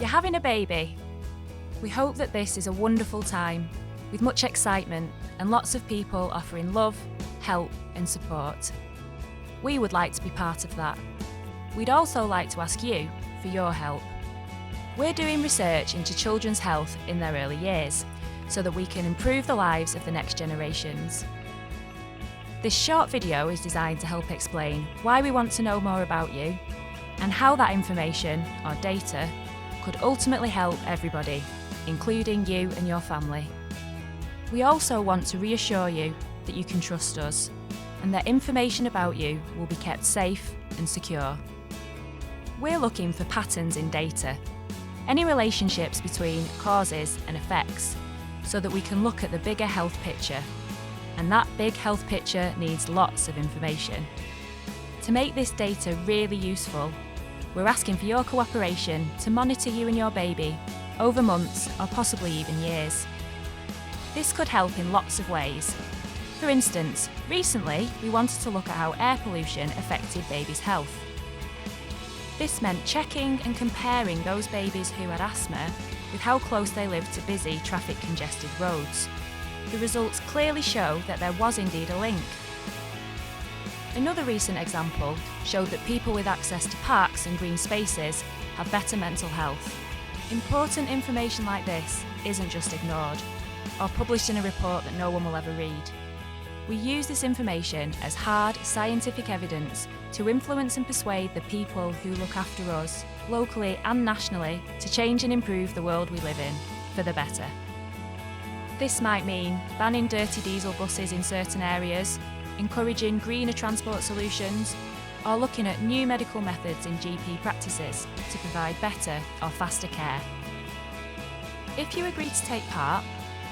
You're having a baby. We hope that this is a wonderful time, with much excitement and lots of people offering love, help and support. We would like to be part of that. We'd also like to ask you for your help. We're doing research into children's health in their early years, so that we can improve the lives of the next generations. This short video is designed to help explain why we want to know more about you and how that information, or data, could ultimately help everybody, including you and your family. We also want to reassure you that you can trust us and that information about you will be kept safe and secure. We're looking for patterns in data, any relationships between causes and effects, so that we can look at the bigger health picture. And that big health picture needs lots of information. To make this data really useful, we're asking for your cooperation to monitor you and your baby over months or possibly even years. This could help in lots of ways. For instance, recently we wanted to look at how air pollution affected babies' health. This meant checking and comparing those babies who had asthma with how close they lived to busy, traffic-congested roads. The results clearly show that there was indeed a link. Another recent example showed that people with access to parks and green spaces have better mental health. Important information like this isn't just ignored or published in a report that no one will ever read. We use this information as hard scientific evidence to influence and persuade the people who look after us, locally and nationally, to change and improve the world we live in for the better. This might mean banning dirty diesel buses in certain areas, encouraging greener transport solutions, or looking at new medical methods in GP practices to provide better or faster care. If you agree to take part,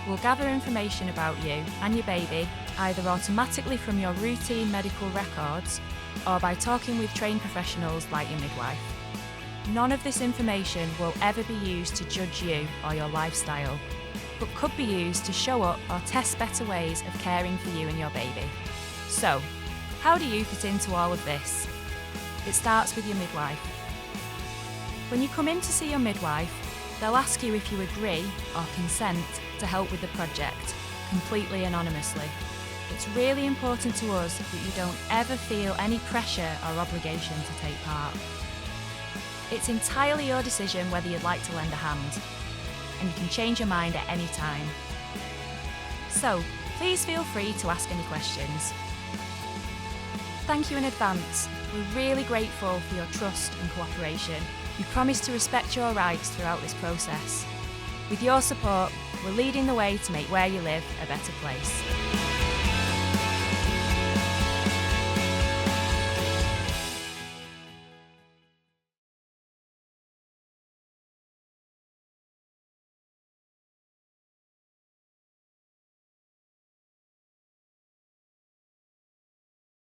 we'll gather information about you and your baby either automatically from your routine medical records or by talking with trained professionals like your midwife. None of this information will ever be used to judge you or your lifestyle, but could be used to show up or test better ways of caring for you and your baby. So, how do you fit into all of this? It starts with your midwife. When you come in to see your midwife, they'll ask you if you agree or consent to help with the project, completely anonymously. It's really important to us that you don't ever feel any pressure or obligation to take part. It's entirely your decision whether you'd like to lend a hand, and you can change your mind at any time. So, please feel free to ask any questions. Thank you in advance. We're really grateful for your trust and cooperation. We promise to respect your rights throughout this process. With your support, we're leading the way to make where you live a better place.